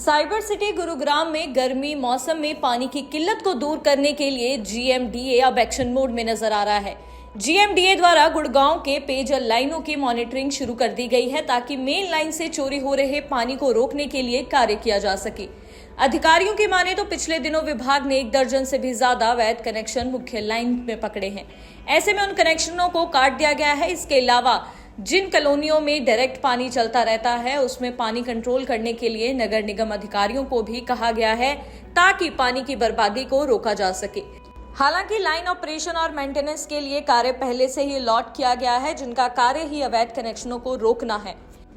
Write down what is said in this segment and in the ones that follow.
Cyber city Gurugram में गर्मी मौसम में पानी की किल्लत को दूर करने के लिए जीएमडीए अब एक्शन मोड में नजर आ रहा है। जीएमडीए द्वारा गुड़गांव के पेयजल लाइनों की मॉनिटरिंग शुरू कर दी गई है ताकि मेन लाइन से चोरी हो रहे पानी को रोकने के लिए कार्य किया जा सके। अधिकारियों की माने तो पिछले दिनों विभाग ने 1 दर्जन से भी ज्यादा अवैध कनेक्शन मुख्य लाइन में पकड़े हैं। ऐसे में उन कनेक्शनों को काट दिया गया है। इसके अलावा जिन कॉलोनियों में डायरेक्ट पानी चलता रहता है उसमें पानी कंट्रोल करने के लिए नगर निगम अधिकारियों को भी कहा गया है ताकि पानी की बर्बादी को रोका जा सके। हालांकि लाइन ऑपरेशन और मेंटेनेंस के लिए कार्य पहले से ही अलॉट किया गया है, जिनका कार्य ही अवैध कनेक्शनों को रोकना है।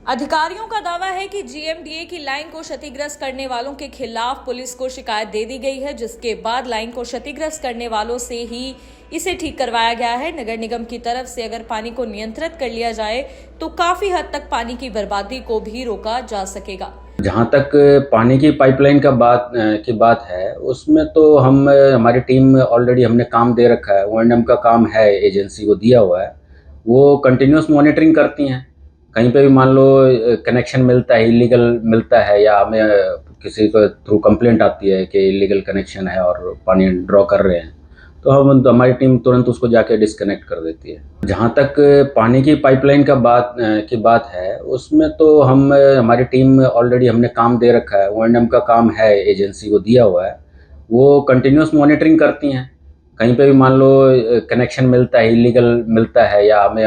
अधिकारियों का दावा है कि जीएमडीए की लाइन को क्षतिग्रस्त करने वालों के खिलाफ पुलिस को शिकायत दे दी गई है, जिसके बाद लाइन को क्षतिग्रस्त करने वालों से ही इसे ठीक करवाया गया है। नगर निगम की तरफ से अगर पानी को नियंत्रित कर लिया जाए तो काफी हद तक पानी की बर्बादी को भी रोका जा सकेगा। जहाँ तक पानी की पाइपलाइन की बात है, उसमें तो हमारी टीम ऑलरेडी हमने काम दे रखा है। O&M का काम है, एजेंसी को दिया हुआ है। वो कंटिन्यूस मॉनिटरिंग करती हैं। कहीं पे भी मान लो कनेक्शन मिलता है, इलीगल मिलता है, या हमें किसी को थ्रू कंप्लेंट आती है कि इलीगल कनेक्शन है और पानी ड्रॉ कर रहे हैं, तो हमारी टीम तुरंत उसको जाके डिस्कनेक्ट कर देती है। जहाँ तक पानी की पाइपलाइन की बात है, उसमें तो हमारी टीम ऑलरेडी हमने काम दे रखा है। O&M का काम है, एजेंसी को दिया हुआ है। वो कंटिन्यूस मॉनिटरिंग करती हैं। कहीं पे भी मान लो कनेक्शन मिलता है, इलीगल मिलता है, या हमें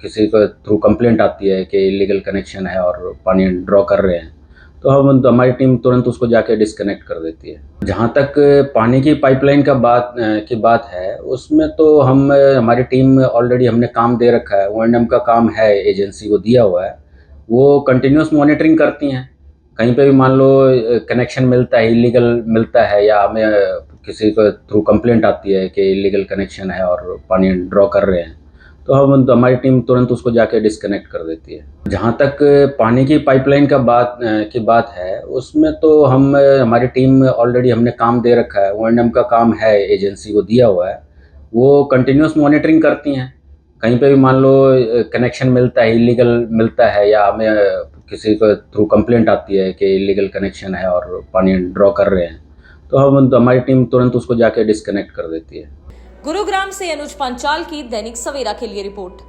किसी को थ्रू कंप्लेंट आती है कि इलीगल कनेक्शन है और पानी ड्रॉ कर रहे हैं, तो हमारी टीम तुरंत उसको जाके डिस्कनेक्ट कर देती है। जहाँ तक पानी की पाइपलाइन की बात है, उसमें तो हमारी टीम ऑलरेडी हमने काम दे रखा है। O&M का काम है, एजेंसी को दिया हुआ है। वो कंटिन्यूस मॉनिटरिंग करती हैं। कहीं पे भी मान लो कनेक्शन मिलता है, इलीगल मिलता है, या हमें किसी को थ्रू कंप्लेंट आती है कि इलीगल कनेक्शन है और पानी ड्रॉ कर रहे हैं, तो हमारी टीम तुरंत उसको जाके डिस्कनेक्ट कर देती है। जहाँ तक पानी की पाइपलाइन की बात है, उसमें तो हमारी टीम ऑलरेडी हमने काम दे रखा है। O&M का काम है, एजेंसी को दिया हुआ है। वो कंटिन्यूस मॉनिटरिंग करती हैं। कहीं पे भी मान लो कनेक्शन मिलता है, इलीगल मिलता है, या हमें किसी को थ्रू कंप्लेंट आती है कि इलीगल कनेक्शन है और पानी ड्रॉ कर रहे हैं, तो हमारी टीम तुरंत उसको जाके डिस्कनेक्ट कर देती है। गुरुग्राम से अनुज पंचाल की दैनिक सवेरा के लिए रिपोर्ट।